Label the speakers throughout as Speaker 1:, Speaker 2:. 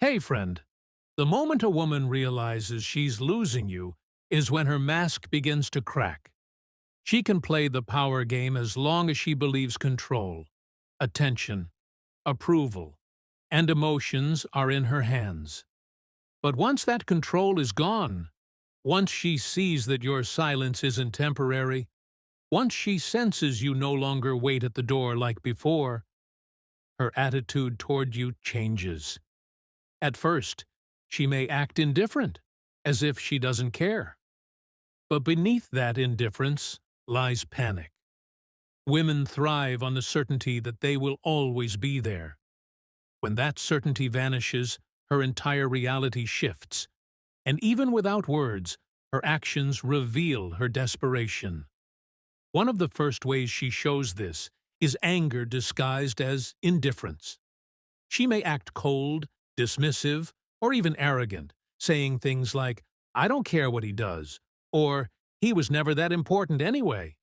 Speaker 1: Hey, friend. The moment a woman realizes she's losing you is when her mask begins to crack. She can play the power game as long as she believes control, attention, approval, and emotions are in her hands. But once that control is gone, once she sees that your silence isn't temporary, once she senses you no longer wait at the door like before, her attitude toward you changes. At first, she may act indifferent, as if she doesn't care. But beneath that indifference lies panic. Women thrive on the certainty that they will always be there. When that certainty vanishes, her entire reality shifts, and even without words, her actions reveal her desperation. One of the first ways she shows this is anger disguised as indifference. She may act cold, dismissive, or even arrogant, saying things like, "I don't care what he does," or "He was never that important anyway."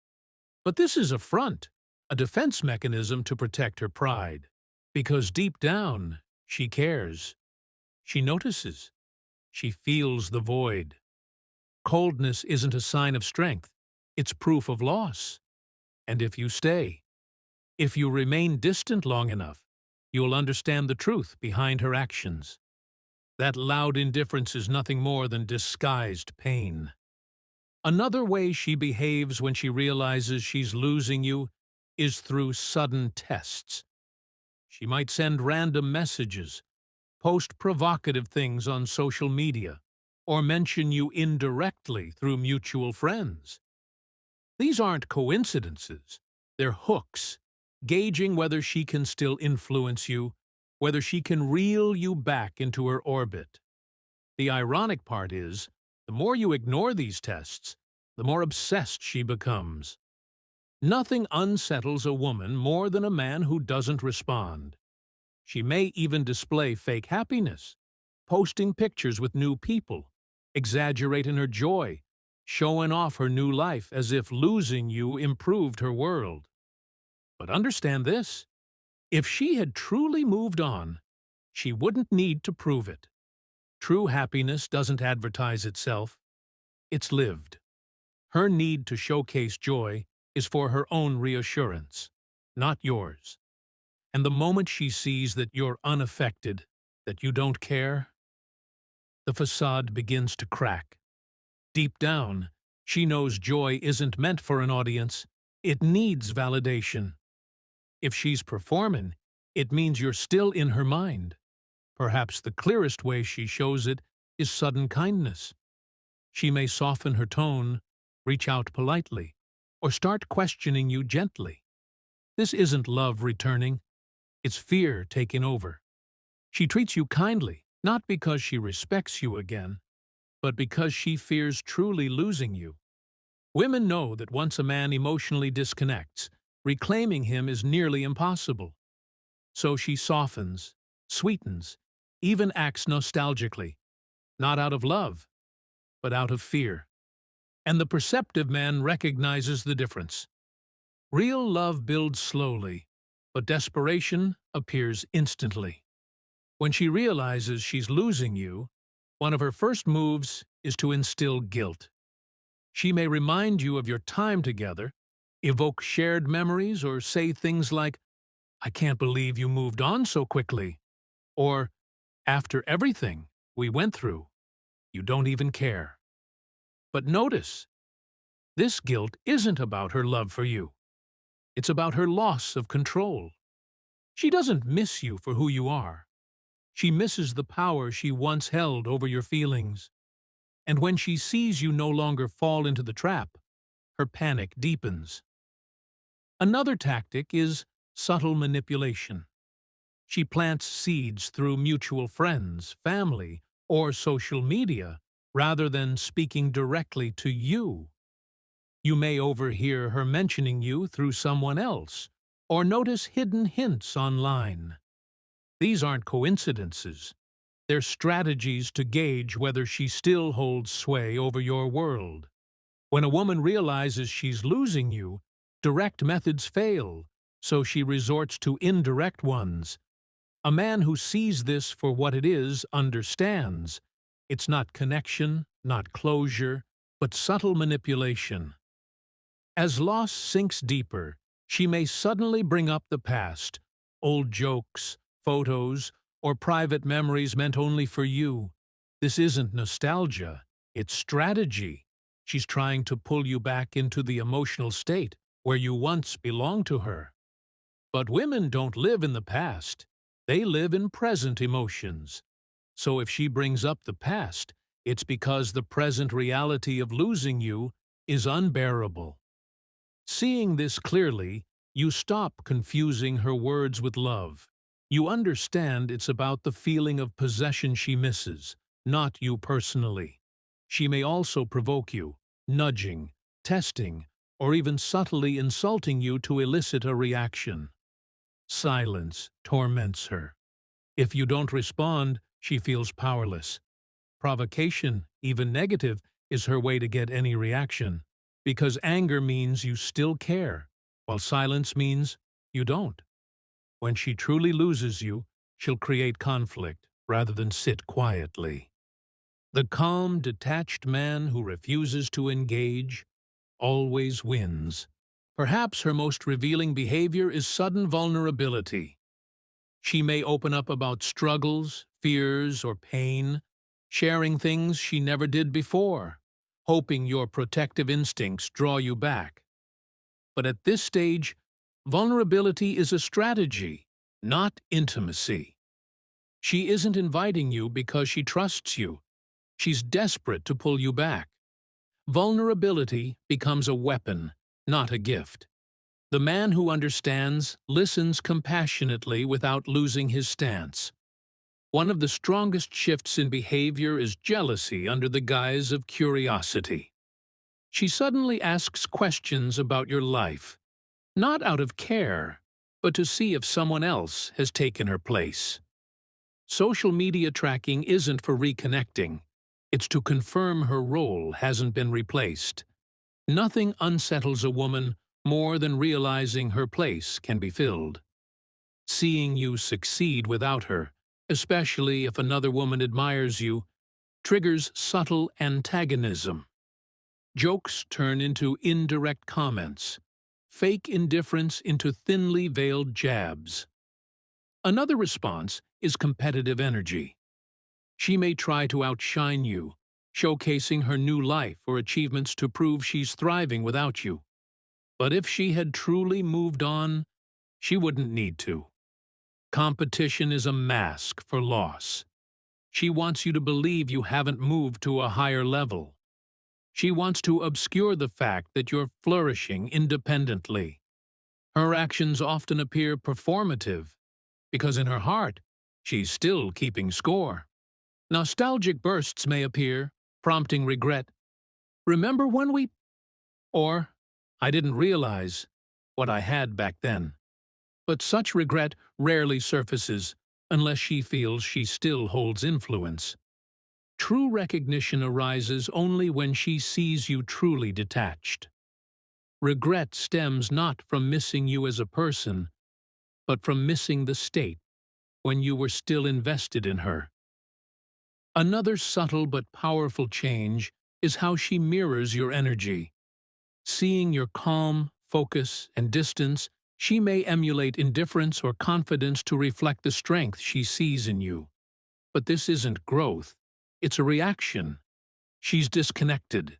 Speaker 1: But this is a front, a defense mechanism to protect her pride. Because deep down, she cares. She notices. She feels the void. Coldness isn't a sign of strength. It's proof of loss. And if you stay, if you remain distant long enough, you'll understand the truth behind her actions. That loud indifference is nothing more than disguised pain. Another way she behaves when she realizes she's losing you is through sudden tests. She might send random messages, post provocative things on social media, or mention you indirectly through mutual friends. These aren't coincidences, they're hooks, gauging whether she can still influence you, whether she can reel you back into her orbit. The ironic part is, the more you ignore these tests, the more obsessed she becomes. Nothing unsettles a woman more than a man who doesn't respond. She may even display fake happiness, posting pictures with new people, exaggerating her joy, showing off her new life as if losing you improved her world. But understand this, if she had truly moved on, she wouldn't need to prove it. True happiness doesn't advertise itself, it's lived. Her need to showcase joy is for her own reassurance, not yours. And the moment she sees that you're unaffected, that you don't care, the facade begins to crack. Deep down, she knows joy isn't meant for an audience, it needs validation. If she's performing, it means you're still in her mind. Perhaps the clearest way she shows it is sudden kindness. She may soften her tone, reach out politely, or start questioning you gently. This isn't love returning, it's fear taking over. She treats you kindly, not because she respects you again, but because she fears truly losing you. Women know that once a man emotionally disconnects, reclaiming him is nearly impossible. So she softens, sweetens, even acts nostalgically, not out of love, but out of fear. And the perceptive man recognizes the difference. Real love builds slowly, but desperation appears instantly. When she realizes she's losing you, one of her first moves is to instill guilt. She may remind you of your time together, evoke shared memories, or say things like, "I can't believe you moved on so quickly," or, "After everything we went through, you don't even care." But notice, this guilt isn't about her love for you. It's about her loss of control. She doesn't miss you for who you are. She misses the power she once held over your feelings. And when she sees you no longer fall into the trap, her panic deepens. Another tactic is subtle manipulation. She plants seeds through mutual friends, family, or social media, rather than speaking directly to you. You may overhear her mentioning you through someone else, or notice hidden hints online. These aren't coincidences. They're strategies to gauge whether she still holds sway over your world. When a woman realizes she's losing you, direct methods fail, so she resorts to indirect ones. A man who sees this for what it is understands. It's not connection, not closure, but subtle manipulation. As loss sinks deeper, she may suddenly bring up the past, old jokes, photos, or private memories meant only for you. This isn't nostalgia, it's strategy. She's trying to pull you back into the emotional state where you once belonged to her. But women don't live in the past. They live in present emotions. So if she brings up the past, it's because the present reality of losing you is unbearable. Seeing this clearly, you stop confusing her words with love. You understand it's about the feeling of possession she misses, not you personally. She may also provoke you, nudging, testing, or even subtly insulting you to elicit a reaction. Silence torments her. If you don't respond, she feels powerless. Provocation, even negative, is her way to get any reaction, because anger means you still care, while silence means you don't. When she truly loses you, she'll create conflict rather than sit quietly. The calm, detached man who refuses to engage always wins. Perhaps her most revealing behavior is sudden vulnerability. She may open up about struggles, fears, or pain, sharing things she never did before, hoping your protective instincts draw you back. But at this stage, vulnerability is a strategy, not intimacy. She isn't inviting you because she trusts you. She's desperate to pull you back. Vulnerability becomes a weapon, not a gift. The man who understands listens compassionately without losing his stance. One of the strongest shifts in behavior is jealousy under the guise of curiosity. She suddenly asks questions about your life, not out of care, but to see if someone else has taken her place. Social media tracking isn't for reconnecting. It's to confirm her role hasn't been replaced. Nothing unsettles a woman more than realizing her place can be filled. Seeing you succeed without her, especially if another woman admires you, triggers subtle antagonism. Jokes turn into indirect comments, fake indifference into thinly veiled jabs. Another response is competitive energy. She may try to outshine you, showcasing her new life or achievements to prove she's thriving without you. But if she had truly moved on, she wouldn't need to. Competition is a mask for loss. She wants you to believe you haven't moved to a higher level. She wants to obscure the fact that you're flourishing independently. Her actions often appear performative, because in her heart, she's still keeping score. Nostalgic bursts may appear, prompting regret. Remember when we... Or, I didn't realize what I had back then. But such regret rarely surfaces unless she feels she still holds influence. True recognition arises only when she sees you truly detached. Regret stems not from missing you as a person, but from missing the state when you were still invested in her. Another subtle but powerful change is how she mirrors your energy. Seeing your calm, focus, and distance, she may emulate indifference or confidence to reflect the strength she sees in you. But this isn't growth, it's a reaction. She's disconnected,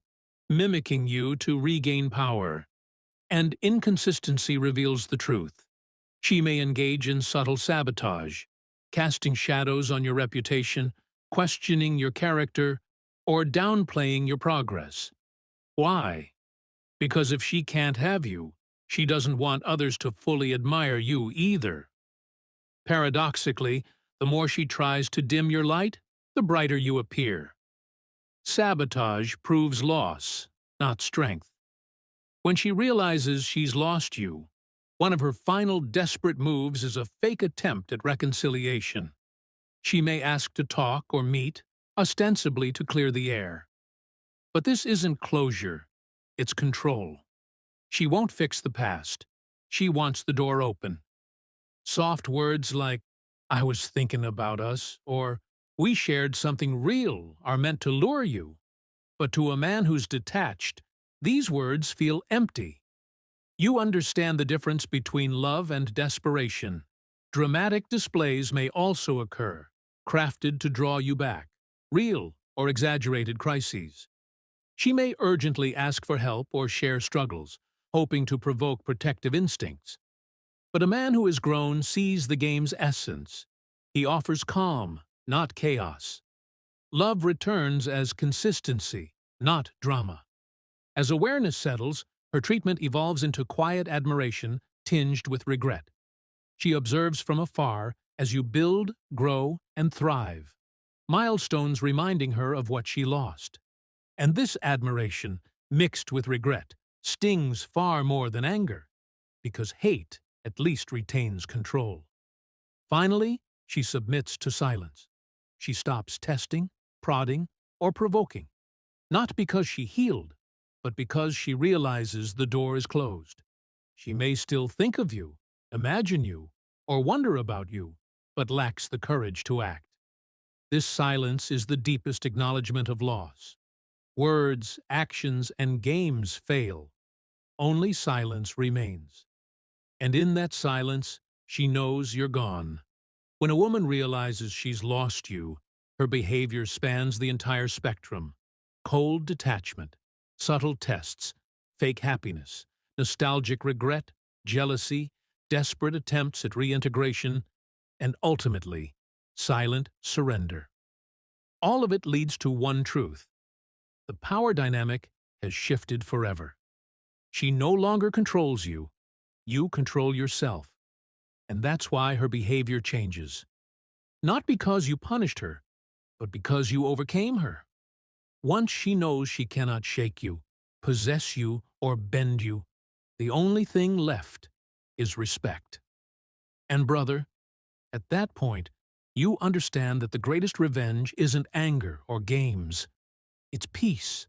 Speaker 1: mimicking you to regain power. And inconsistency reveals the truth. She may engage in subtle sabotage, casting shadows on your reputation, questioning your character, or downplaying your progress. Why? Because if she can't have you, she doesn't want others to fully admire you either. Paradoxically, the more she tries to dim your light, the brighter you appear. Sabotage proves loss, not strength. When she realizes she's lost you, one of her final desperate moves is a fake attempt at reconciliation. She may ask to talk or meet, ostensibly to clear the air. But this isn't closure, it's control. She won't fix the past. She wants the door open. Soft words like, "I was thinking about us," or "We shared something real," are meant to lure you. But to a man who's detached, these words feel empty. You understand the difference between love and desperation. Dramatic displays may also occur, crafted to draw you back, real or exaggerated crises. She may urgently ask for help or share struggles, hoping to provoke protective instincts. But a man who has grown sees the game's essence. He offers calm, not chaos. Love returns as consistency, not drama. As awareness settles, her treatment evolves into quiet admiration tinged with regret. She observes from afar as you build, grow, and thrive, milestones reminding her of what she lost. And this admiration, mixed with regret, stings far more than anger, because hate at least retains control. Finally, she submits to silence. She stops testing, prodding, or provoking, not because she healed, but because she realizes the door is closed. She may still think of you, imagine you, or wonder about you, but lacks the courage to act. This silence is the deepest acknowledgement of loss. Words, actions, and games fail. Only silence remains. And in that silence, she knows you're gone. When a woman realizes she's lost you, her behavior spans the entire spectrum. Cold detachment, subtle tests, fake happiness, nostalgic regret, jealousy, desperate attempts at reintegration, and ultimately, silent surrender. All of it leads to one truth. The power dynamic has shifted forever. She no longer controls you. You control yourself. And that's why her behavior changes. Not because you punished her, but because you overcame her. Once she knows she cannot shake you, possess you, or bend you, the only thing left is respect. And brother, at that point, you understand that the greatest revenge isn't anger or games. It's peace.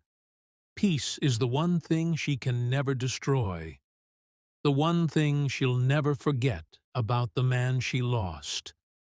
Speaker 1: Peace is the one thing she can never destroy. The one thing she'll never forget about the man she lost.